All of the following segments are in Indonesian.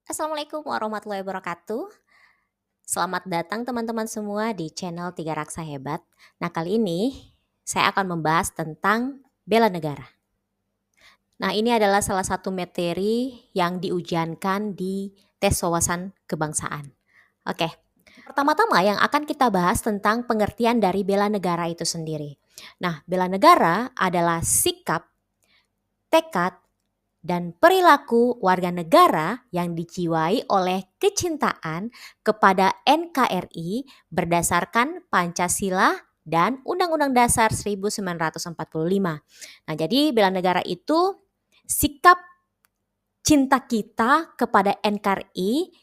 Assalamualaikum warahmatullahi wabarakatuh. Selamat datang teman-teman semua di channel Tiga Raksa Hebat. Nah, kali ini saya akan membahas tentang bela negara. Nah, ini adalah salah satu materi yang diujiankan di tes wawasan kebangsaan. Oke, pertama-tama yang akan kita bahas tentang pengertian dari bela negara itu sendiri. Nah, bela negara adalah sikap, tekad, dan perilaku warga negara yang dijiwai oleh kecintaan kepada NKRI berdasarkan Pancasila dan Undang-Undang Dasar 1945. Nah, jadi bela negara itu sikap cinta kita kepada NKRI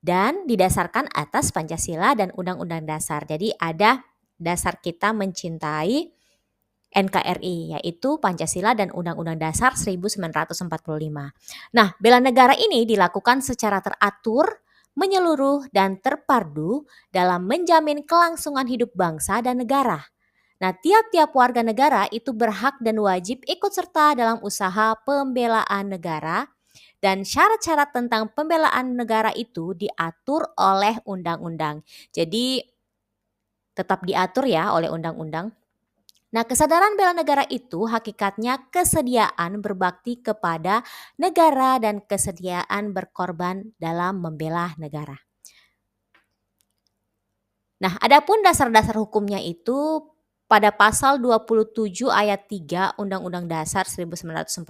dan didasarkan atas Pancasila dan Undang-Undang Dasar. Jadi ada dasar kita mencintai NKRI, yaitu Pancasila dan Undang-Undang Dasar 1945. Nah, bela negara ini dilakukan secara teratur, menyeluruh, dan terpadu dalam menjamin kelangsungan hidup bangsa dan negara. Nah, tiap-tiap warga negara itu berhak dan wajib ikut serta dalam usaha pembelaan negara, dan syarat-syarat tentang pembelaan negara itu diatur oleh undang-undang. Jadi, tetap diatur ya oleh undang-undang. Nah, kesadaran bela negara itu hakikatnya kesediaan berbakti kepada negara dan kesediaan berkorban dalam membela negara. Nah, adapun dasar-dasar hukumnya itu pada pasal 27 ayat 3 Undang-Undang Dasar 1945,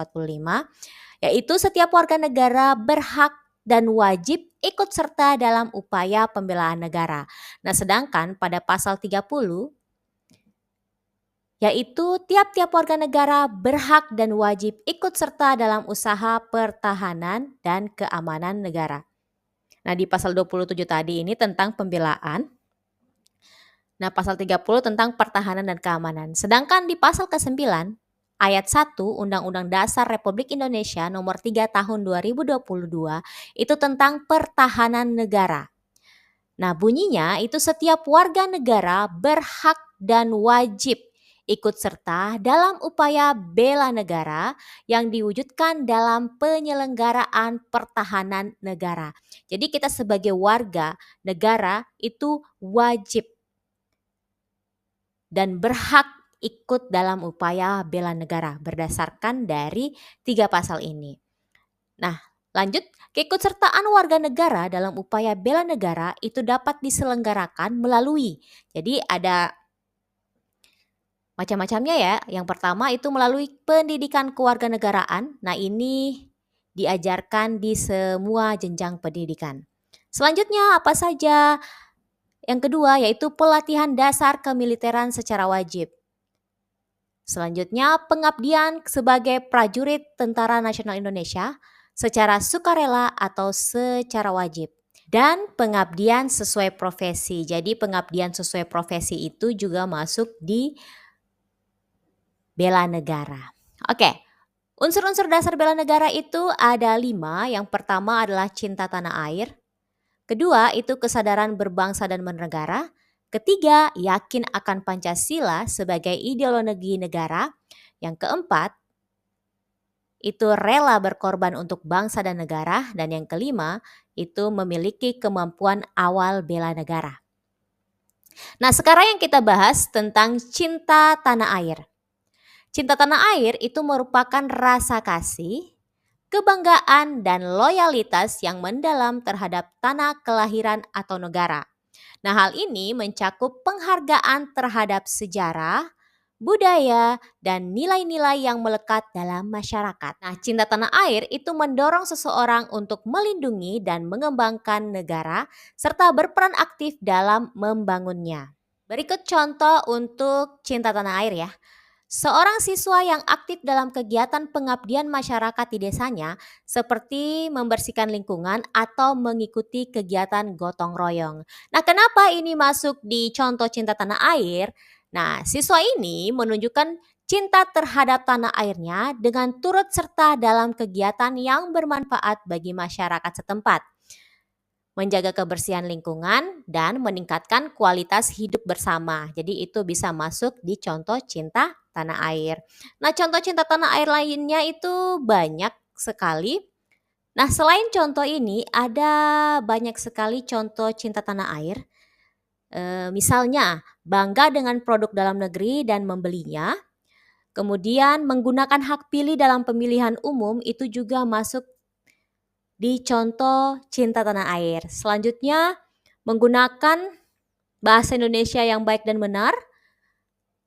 yaitu setiap warga negara berhak dan wajib ikut serta dalam upaya pembelaan negara. Nah, sedangkan pada pasal 30 yaitu tiap-tiap warga negara berhak dan wajib ikut serta dalam usaha pertahanan dan keamanan negara. Nah, di pasal 27 tadi ini tentang pembelaan. Nah, pasal 30 tentang pertahanan dan keamanan. Sedangkan di pasal ke-9 ayat 1 Undang-Undang Dasar Republik Indonesia nomor 3 tahun 2022 itu tentang pertahanan negara. Nah, bunyinya itu setiap warga negara berhak dan wajib ikut serta dalam upaya bela negara yang diwujudkan dalam penyelenggaraan pertahanan negara. Jadi kita sebagai warga negara itu wajib dan berhak ikut dalam upaya bela negara berdasarkan dari 3 pasal ini. Nah, lanjut, keikutsertaan warga negara dalam upaya bela negara itu dapat diselenggarakan melalui. Jadi ada macam-macamnya ya. Yang pertama itu melalui pendidikan kewarganegaraan. Nah, ini diajarkan di semua jenjang pendidikan. Selanjutnya apa saja? Yang kedua yaitu pelatihan dasar kemiliteran secara wajib. Selanjutnya pengabdian sebagai prajurit Tentara Nasional Indonesia secara sukarela atau secara wajib. Dan pengabdian sesuai profesi. Jadi pengabdian sesuai profesi itu juga masuk di bela negara. Oke, unsur-unsur dasar bela negara itu ada 5. Yang pertama adalah cinta tanah air. Kedua itu kesadaran berbangsa dan bernegara. Ketiga, yakin akan Pancasila sebagai ideologi negara. Yang keempat, itu rela berkorban untuk bangsa dan negara. Dan yang kelima, itu memiliki kemampuan awal bela negara. Nah, sekarang yang kita bahas tentang cinta tanah air. Cinta tanah air itu merupakan rasa kasih, kebanggaan, dan loyalitas yang mendalam terhadap tanah kelahiran atau negara. Nah, hal ini mencakup penghargaan terhadap sejarah, budaya, dan nilai-nilai yang melekat dalam masyarakat. Nah, cinta tanah air itu mendorong seseorang untuk melindungi dan mengembangkan negara serta berperan aktif dalam membangunnya. Berikut contoh untuk cinta tanah air ya. Seorang siswa yang aktif dalam kegiatan pengabdian masyarakat di desanya seperti membersihkan lingkungan atau mengikuti kegiatan gotong royong. Nah, kenapa ini masuk di contoh cinta tanah air? Nah, siswa ini menunjukkan cinta terhadap tanah airnya dengan turut serta dalam kegiatan yang bermanfaat bagi masyarakat setempat, menjaga kebersihan lingkungan, dan meningkatkan kualitas hidup bersama. Jadi itu bisa masuk di contoh cinta tanah air. Nah, contoh cinta tanah air lainnya itu banyak sekali. Nah, selain contoh ini ada banyak sekali contoh cinta tanah air. Misalnya bangga dengan produk dalam negeri dan membelinya, kemudian menggunakan hak pilih dalam pemilihan umum itu juga masuk di contoh cinta tanah air. Selanjutnya menggunakan bahasa Indonesia yang baik dan benar,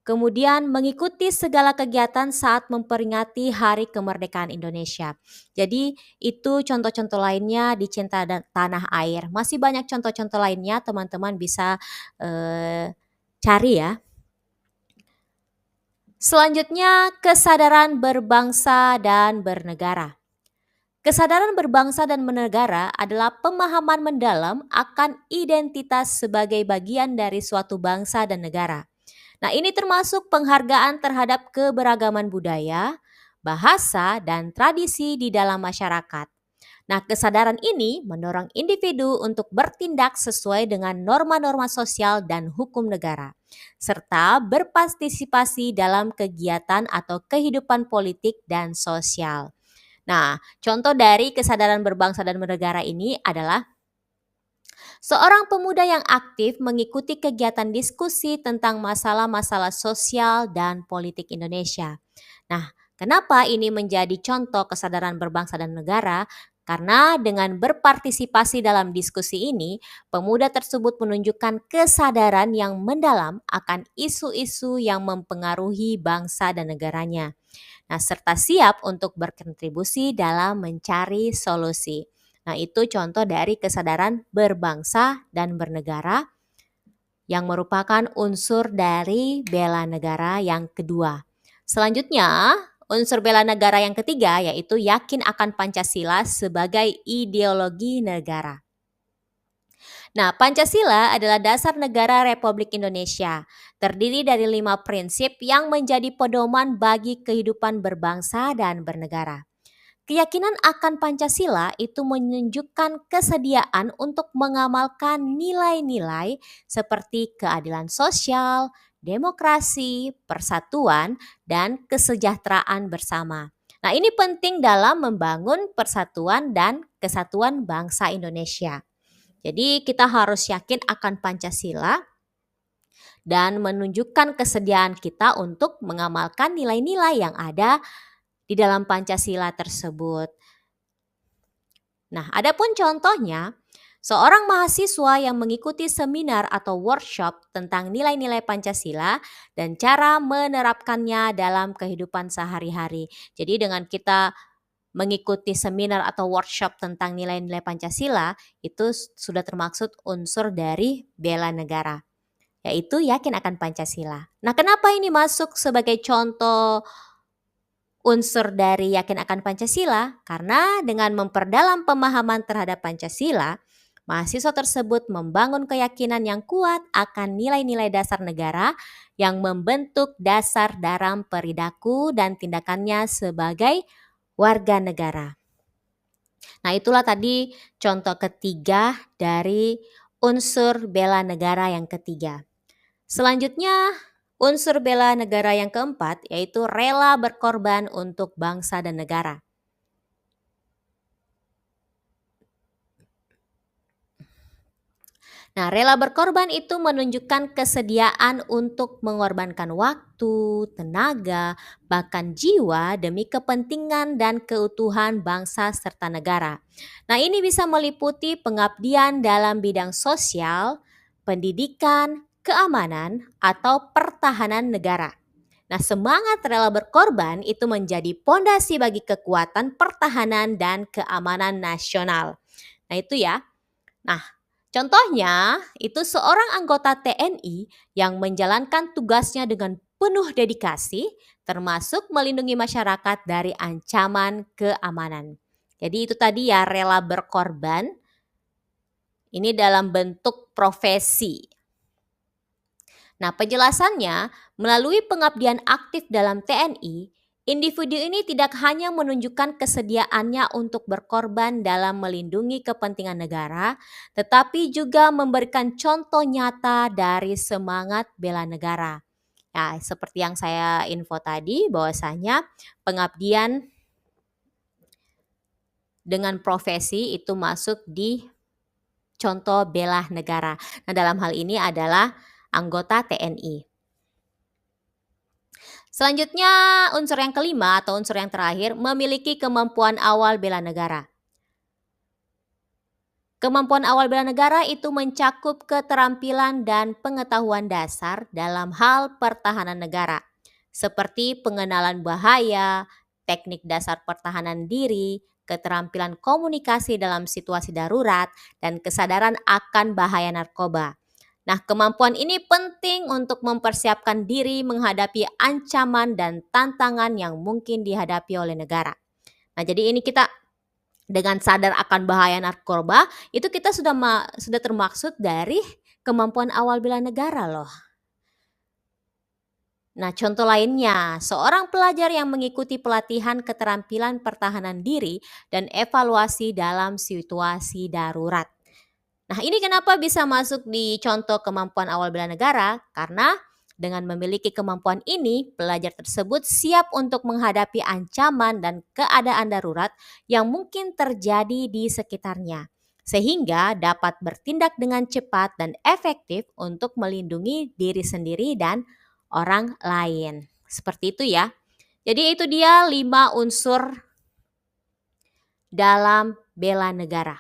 kemudian mengikuti segala kegiatan saat memperingati Hari Kemerdekaan Indonesia. Jadi itu contoh-contoh lainnya di cinta dan tanah air. Masih banyak contoh-contoh lainnya, teman-teman bisa cari ya. Selanjutnya, kesadaran berbangsa dan bernegara. Kesadaran berbangsa dan bernegara adalah pemahaman mendalam akan identitas sebagai bagian dari suatu bangsa dan negara. Nah, ini termasuk penghargaan terhadap keberagaman budaya, bahasa, dan tradisi di dalam masyarakat. Nah, kesadaran ini mendorong individu untuk bertindak sesuai dengan norma-norma sosial dan hukum negara, serta berpartisipasi dalam kegiatan atau kehidupan politik dan sosial. Nah, contoh dari kesadaran berbangsa dan bernegara ini adalah seorang pemuda yang aktif mengikuti kegiatan diskusi tentang masalah-masalah sosial dan politik Indonesia. Nah, kenapa ini menjadi contoh kesadaran berbangsa dan negara? Karena dengan berpartisipasi dalam diskusi ini, pemuda tersebut menunjukkan kesadaran yang mendalam akan isu-isu yang mempengaruhi bangsa dan negaranya. Nah, serta siap untuk berkontribusi dalam mencari solusi. Nah, itu contoh dari kesadaran berbangsa dan bernegara yang merupakan unsur dari bela negara yang kedua. Selanjutnya, unsur bela negara yang ketiga yaitu yakin akan Pancasila sebagai ideologi negara. Nah, Pancasila adalah dasar negara Republik Indonesia. Terdiri dari 5 prinsip yang menjadi pedoman bagi kehidupan berbangsa dan bernegara. Keyakinan akan Pancasila itu menunjukkan kesediaan untuk mengamalkan nilai-nilai seperti keadilan sosial, demokrasi, persatuan, dan kesejahteraan bersama. Nah, ini penting dalam membangun persatuan dan kesatuan bangsa Indonesia. Jadi kita harus yakin akan Pancasila dan menunjukkan kesediaan kita untuk mengamalkan nilai-nilai yang ada di dalam Pancasila tersebut. Nah, adapun contohnya, seorang mahasiswa yang mengikuti seminar atau workshop tentang nilai-nilai Pancasila dan cara menerapkannya dalam kehidupan sehari-hari. Jadi dengan kita mengikuti seminar atau workshop tentang nilai-nilai Pancasila, itu sudah termaksud unsur dari bela negara, yaitu yakin akan Pancasila. Nah, kenapa ini masuk sebagai contoh unsur dari yakin akan Pancasila? Karena dengan memperdalam pemahaman terhadap Pancasila, mahasiswa tersebut membangun keyakinan yang kuat akan nilai-nilai dasar negara yang membentuk dasar dalam perilaku dan tindakannya sebagai warga negara. Nah, itulah tadi contoh ketiga dari unsur bela negara yang ketiga. Selanjutnya, unsur bela negara yang keempat yaitu rela berkorban untuk bangsa dan negara. Nah, rela berkorban itu menunjukkan kesediaan untuk mengorbankan waktu, tenaga, bahkan jiwa demi kepentingan dan keutuhan bangsa serta negara. Nah, ini bisa meliputi pengabdian dalam bidang sosial, pendidikan, keamanan, atau pertahanan negara. Nah, semangat rela berkorban itu menjadi pondasi bagi kekuatan pertahanan dan keamanan nasional. Nah, itu ya. Nah, contohnya itu seorang anggota TNI yang menjalankan tugasnya dengan penuh dedikasi, termasuk melindungi masyarakat dari ancaman keamanan. Jadi itu tadi ya rela berkorban, ini dalam bentuk profesi. Nah, penjelasannya, melalui pengabdian aktif dalam TNI, individu ini tidak hanya menunjukkan kesediaannya untuk berkorban dalam melindungi kepentingan negara, tetapi juga memberikan contoh nyata dari semangat bela negara. Ya, seperti yang saya info tadi, bahwasanya pengabdian dengan profesi itu masuk di contoh bela negara. Nah, dalam hal ini adalah anggota TNI. Selanjutnya, unsur yang kelima atau unsur yang terakhir memiliki kemampuan awal bela negara. Kemampuan awal bela negara itu mencakup keterampilan dan pengetahuan dasar dalam hal pertahanan negara, seperti pengenalan bahaya, teknik dasar pertahanan diri, keterampilan komunikasi dalam situasi darurat, dan kesadaran akan bahaya narkoba. Nah, kemampuan ini penting untuk mempersiapkan diri menghadapi ancaman dan tantangan yang mungkin dihadapi oleh negara. Nah, jadi ini kita dengan sadar akan bahaya narkoba, itu kita sudah termaksud dari kemampuan awal bela negara loh. Nah, contoh lainnya, seorang pelajar yang mengikuti pelatihan keterampilan pertahanan diri dan evaluasi dalam situasi darurat. Nah, ini kenapa bisa masuk di contoh kemampuan awal bela negara? Karena dengan memiliki kemampuan ini, pelajar tersebut siap untuk menghadapi ancaman dan keadaan darurat yang mungkin terjadi di sekitarnya, sehingga dapat bertindak dengan cepat dan efektif untuk melindungi diri sendiri dan orang lain. Seperti itu ya. Jadi itu dia 5 unsur dalam bela negara.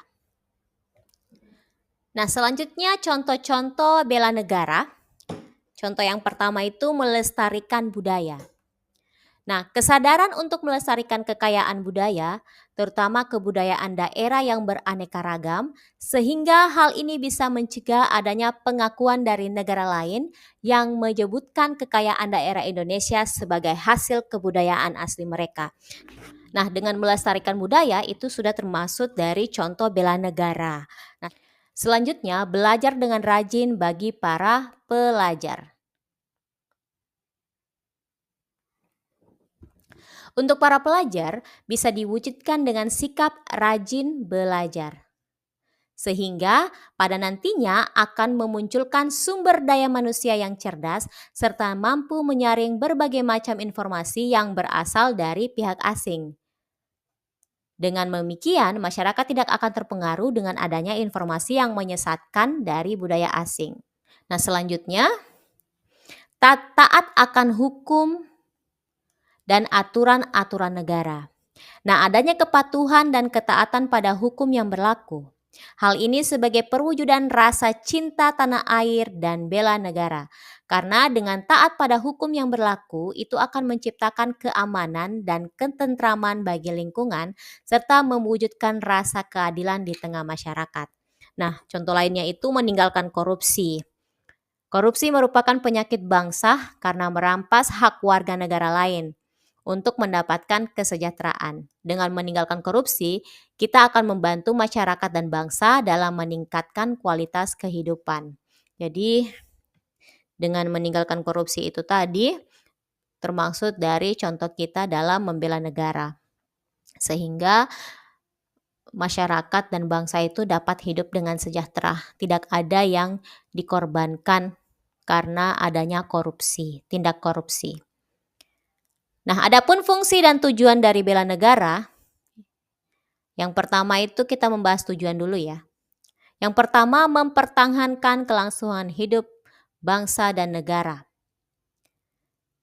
Nah, selanjutnya contoh-contoh bela negara. Contoh yang pertama itu melestarikan budaya. Nah, kesadaran untuk melestarikan kekayaan budaya, terutama kebudayaan daerah yang beraneka ragam, sehingga hal ini bisa mencegah adanya pengakuan dari negara lain yang menyebutkan kekayaan daerah Indonesia sebagai hasil kebudayaan asli mereka. Nah, dengan melestarikan budaya itu sudah termasuk dari contoh bela negara. Nah, selanjutnya, belajar dengan rajin bagi para pelajar. Untuk para pelajar, bisa diwujudkan dengan sikap rajin belajar. Sehingga pada nantinya akan memunculkan sumber daya manusia yang cerdas serta mampu menyaring berbagai macam informasi yang berasal dari pihak asing. Dengan demikian, masyarakat tidak akan terpengaruh dengan adanya informasi yang menyesatkan dari budaya asing. Nah, selanjutnya, taat akan hukum dan aturan-aturan negara. Nah, adanya kepatuhan dan ketaatan pada hukum yang berlaku. Hal ini sebagai perwujudan rasa cinta tanah air dan bela negara. Karena dengan taat pada hukum yang berlaku, itu akan menciptakan keamanan dan ketentraman bagi lingkungan, serta mewujudkan rasa keadilan di tengah masyarakat. Nah, contoh lainnya itu meninggalkan korupsi. Korupsi merupakan penyakit bangsa karena merampas hak warga negara lain untuk mendapatkan kesejahteraan. Dengan meninggalkan korupsi, kita akan membantu masyarakat dan bangsa dalam meningkatkan kualitas kehidupan. Jadi, dengan meninggalkan korupsi itu tadi, termaksud dari contoh kita dalam membela negara. Sehingga masyarakat dan bangsa itu dapat hidup dengan sejahtera. Tidak ada yang dikorbankan karena adanya korupsi, tindak korupsi. Nah, adapun fungsi dan tujuan dari bela negara, yang pertama itu kita membahas tujuan dulu ya. Yang pertama, mempertahankan kelangsungan hidup bangsa dan negara.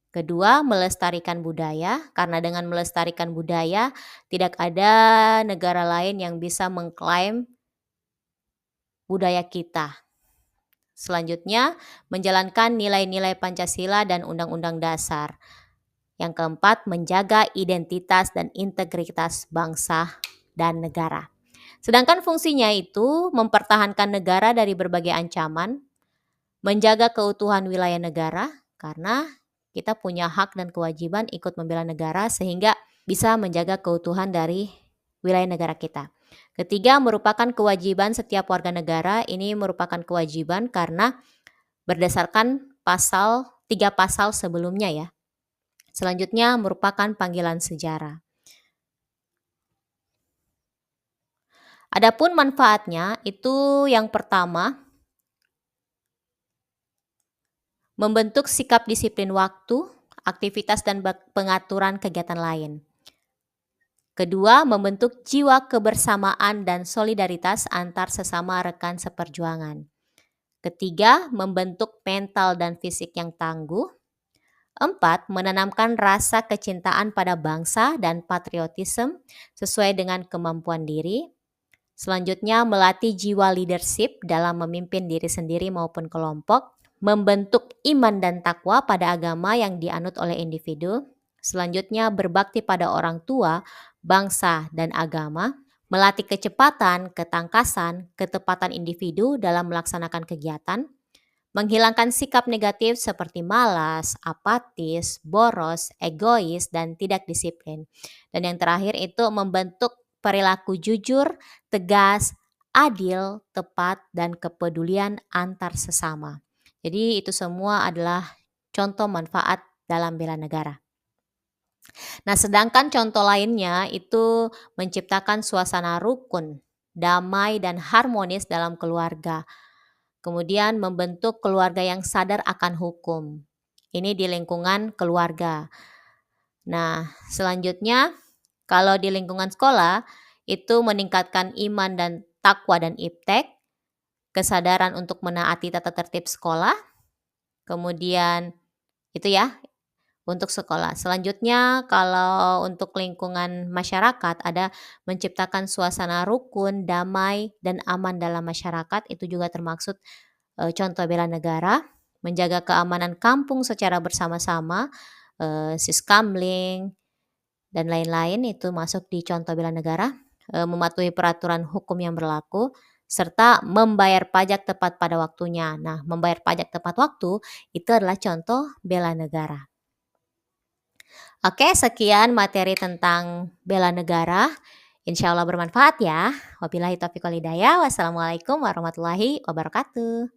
Kedua, melestarikan budaya, karena dengan melestarikan budaya, tidak ada negara lain yang bisa mengklaim budaya kita. Selanjutnya, menjalankan nilai-nilai Pancasila dan Undang-Undang Dasar. Yang keempat, menjaga identitas dan integritas bangsa dan negara. Sedangkan fungsinya itu mempertahankan negara dari berbagai ancaman, menjaga keutuhan wilayah negara, karena kita punya hak dan kewajiban ikut membela negara sehingga bisa menjaga keutuhan dari wilayah negara kita. Ketiga, merupakan kewajiban setiap warga negara. Ini merupakan kewajiban karena berdasarkan 3 pasal sebelumnya ya. Selanjutnya merupakan panggilan sejarah. Adapun manfaatnya itu yang pertama, membentuk sikap disiplin waktu, aktivitas dan pengaturan kegiatan lain. Kedua, membentuk jiwa kebersamaan dan solidaritas antar sesama rekan seperjuangan. Ketiga, membentuk mental dan fisik yang tangguh. Empat, menanamkan rasa kecintaan pada bangsa dan patriotisme sesuai dengan kemampuan diri. Selanjutnya, melatih jiwa leadership dalam memimpin diri sendiri maupun kelompok. Membentuk iman dan takwa pada agama yang dianut oleh individu. Selanjutnya, berbakti pada orang tua, bangsa, dan agama. Melatih kecepatan, ketangkasan, ketepatan individu dalam melaksanakan kegiatan. Menghilangkan sikap negatif seperti malas, apatis, boros, egois, dan tidak disiplin. Dan yang terakhir itu membentuk perilaku jujur, tegas, adil, tepat, dan kepedulian antar sesama. Jadi itu semua adalah contoh manfaat dalam bela negara. Nah, sedangkan contoh lainnya itu menciptakan suasana rukun, damai, dan harmonis dalam keluarga. Kemudian membentuk keluarga yang sadar akan hukum. Ini di lingkungan keluarga. Nah, selanjutnya kalau di lingkungan sekolah itu meningkatkan iman dan takwa dan iptek, kesadaran untuk menaati tata tertib sekolah. Kemudian itu ya untuk sekolah. Selanjutnya kalau untuk lingkungan masyarakat ada menciptakan suasana rukun, damai, dan aman dalam masyarakat. Itu juga termaksud contoh bela negara, menjaga keamanan kampung secara bersama-sama, siskamling, dan lain-lain itu masuk di contoh bela negara, mematuhi peraturan hukum yang berlaku, serta membayar pajak tepat pada waktunya. Nah, membayar pajak tepat waktu itu adalah contoh bela negara. Oke, sekian materi tentang bela negara. Insya Allah bermanfaat ya. Wabillahi taufiq wal hidayah. Wassalamualaikum warahmatullahi wabarakatuh.